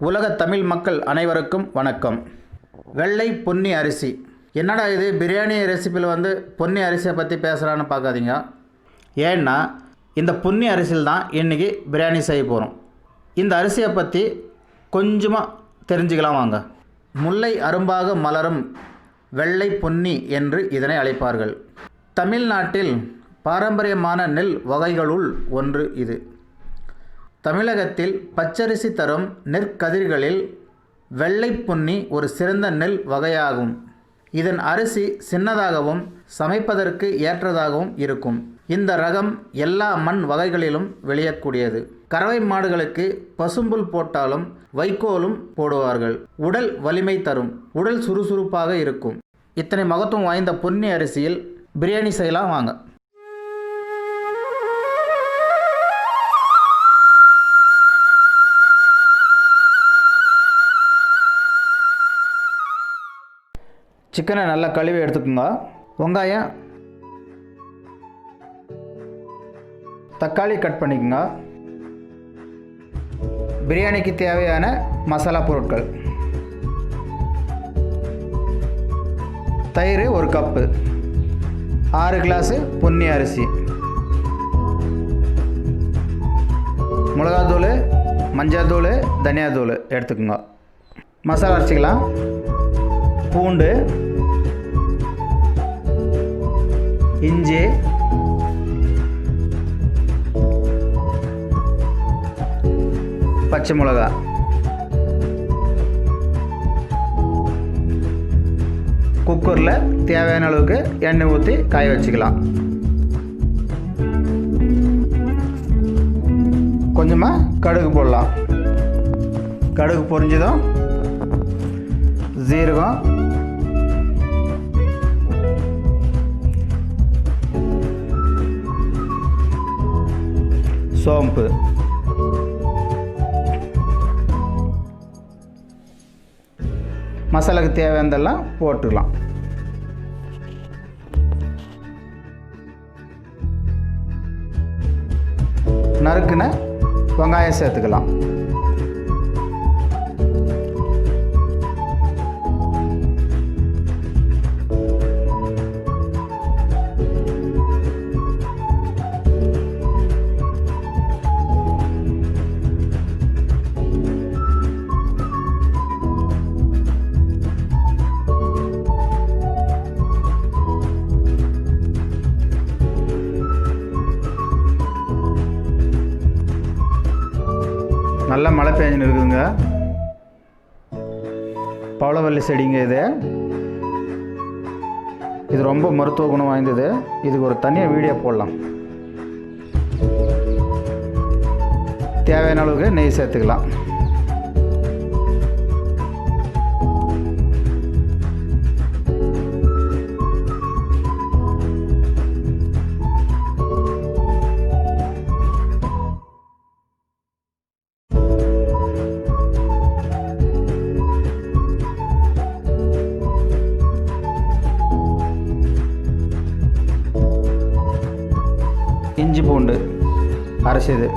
உலக தமிழ் மக்கள் அனைவருக்கும் வணக்கம். வெள்ளை பொன்னி அரிசி. என்னடா இது பிரியாணி ரெசிபியில் பொன்னி அரிசியை பற்றி பேசுகிறான்னு பார்க்காதீங்க. ஏன்னா இந்த பொன்னி அரிசியில் தான் இன்றைக்கி பிரியாணி செய்ய போகிறோம். இந்த அரிசியை பற்றி கொஞ்சமாக தெரிஞ்சுக்கலாம் வாங்க. முல்லை அரும்பாக மலரும் வெள்ளை பொன்னி என்று இதனை அழைப்பார்கள். தமிழ்நாட்டில் பாரம்பரியமான நெல் வகைகளுள் ஒன்று இது. தமிழகத்தில் பச்சரிசி தரும் நெற்கதிர்களில் வெள்ளை பொன்னி ஒரு சிறந்த நெல் வகையாகும். இதன் அரிசி சின்னதாகவும் சமைப்பதற்கு ஏற்றதாகவும் இருக்கும். இந்த ரகம் எல்லா மண் வகைகளிலும் விளையக்கூடியது. கறவை மாடுகளுக்கு பசும்புல் போட்டாலும் வைக்கோலும் போடுவார்கள். உடல் வலிமை தரும், உடல் சுறுசுறுப்பாக இருக்கும். இத்தனை மகத்துவம் வாய்ந்த பொன்னி அரிசியில் பிரியாணி செய்யலாம் வாங்க. சிக்கனை நல்லா கழுவி எடுத்துக்கோங்க. வெங்காயம், தக்காளி கட் பண்ணிக்கோங்க. பிரியாணிக்கு தேவையான மசாலா பொருட்கள்: தயிர் 1 கப்பு, 6 கிளாஸு பொன்னி அரிசி, மிளகாத்தூள், மஞ்சள்தூள், தனியாத்தூள் எடுத்துக்கோங்க. மசாலா அரைச்சிக்கலாம். பூண்டு, இஞ்சி, பச்சை மிளகா, குக்கரில் தேவையான அளவுக்கு எண்ணெய் ஊற்றி காய வச்சுக்கலாம். கொஞ்சமாக கடுகு போடலாம். கடுகு பொரிஞ்சதும் ஜீரகம், சோம்பு, மசாலாவுக்கு தேவையானதெல்லாம் போட்டுக்கலாம். நறுக்குன வெங்காயம் சேர்த்துக்கலாம். நல்லா மழை பெஞ்சுன்னு இருக்குதுங்க. பவளவல்லி செடிங்க இது ரொம்ப மருத்துவ குணம் வாய்ந்தது. இதுக்கு ஒரு தனியாக வீடியோ போடலாம். தேவையான அளவுக்கு நெய் சேர்த்துக்கலாம். இஞ்சி பூண்டு அரைச்சது,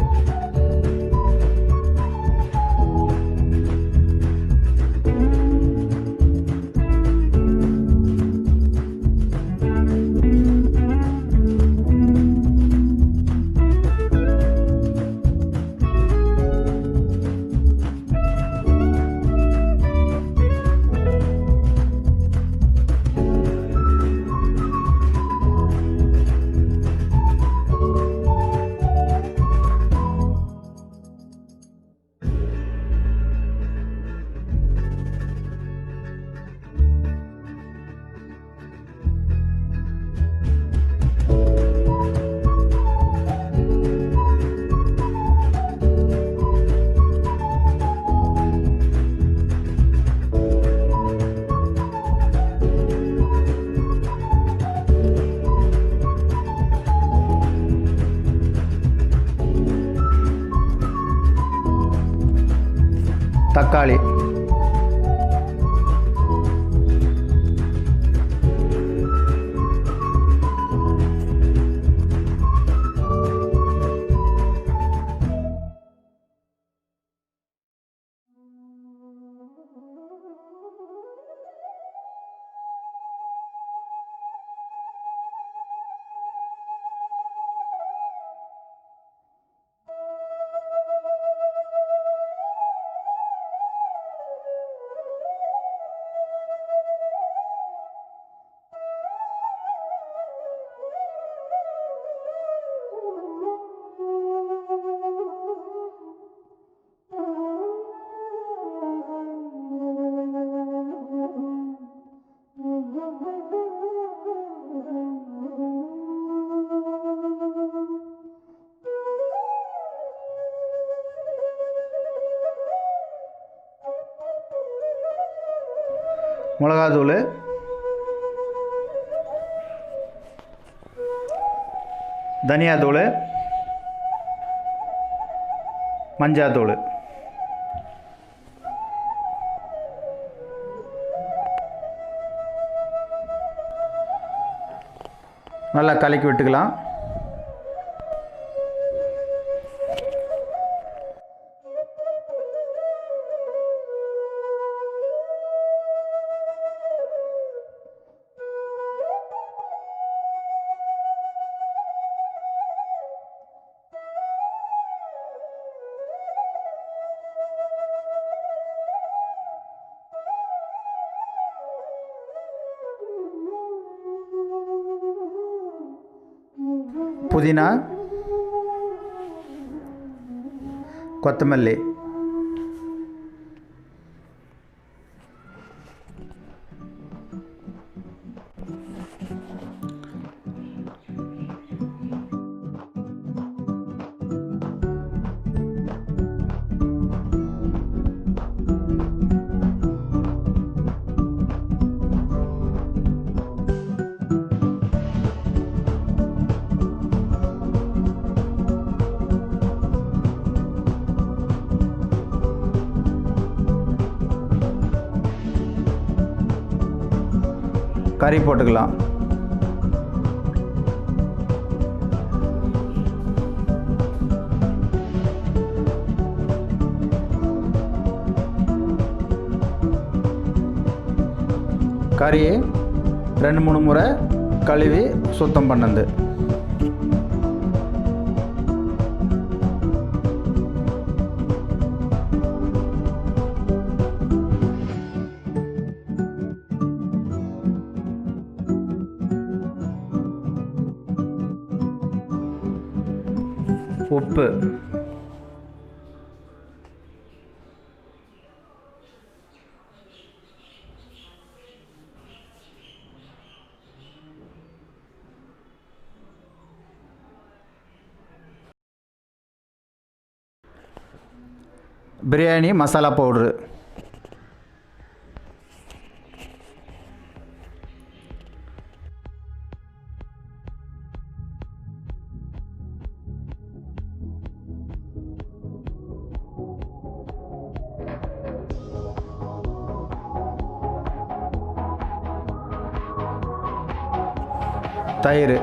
தக்காளி, மிளகாத்தூள், தனியாத்தூள், மஞ்சாத்தூள். நல்லா கலக்கி விட்டுக்கலாம். புதினா, கொத்தமல்லி, கறி போட்டுக்கலாம். கறியை 2-3 முறை கழுவி சுத்தம் பண்ணது. உப்பு, பிரியாணி மசாலா பவுட்ரு, தயிர்,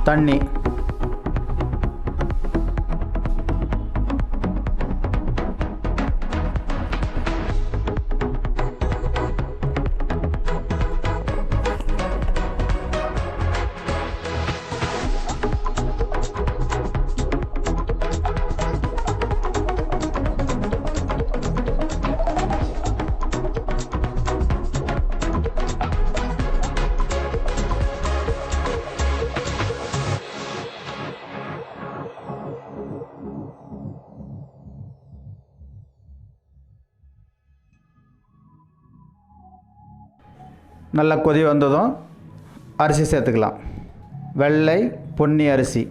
தண்ணி, நல்லா கொதி வந்ததும் அரிசி சேர்த்துக்கலாம். வெள்ளை பொன்னி அரிசி,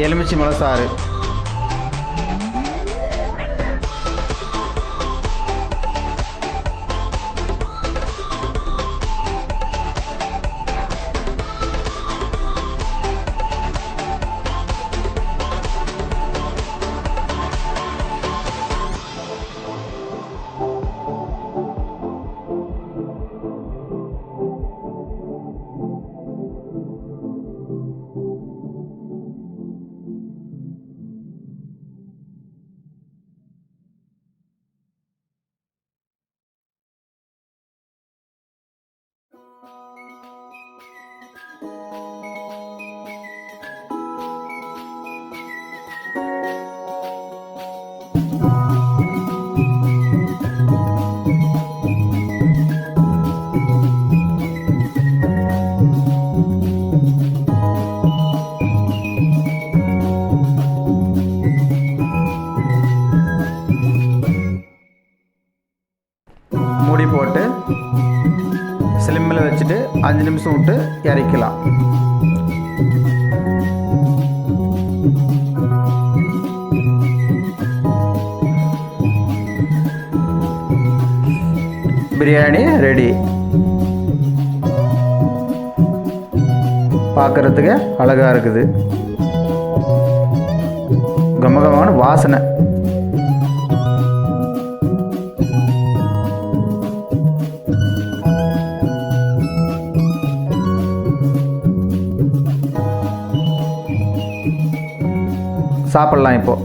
எலுமிச்சை மிளகு சாறு, மூடி போட்டு ஸ்லிம்மில் வச்சுட்டு 5 நிமிஷம் விட்டு இறக்கலாம். பிரியாணி ரெடி. பார்க்குறதுக்கு அழகாக இருக்குது. கமகமான வாசனை. சாப்பிட்லாம் இப்போது.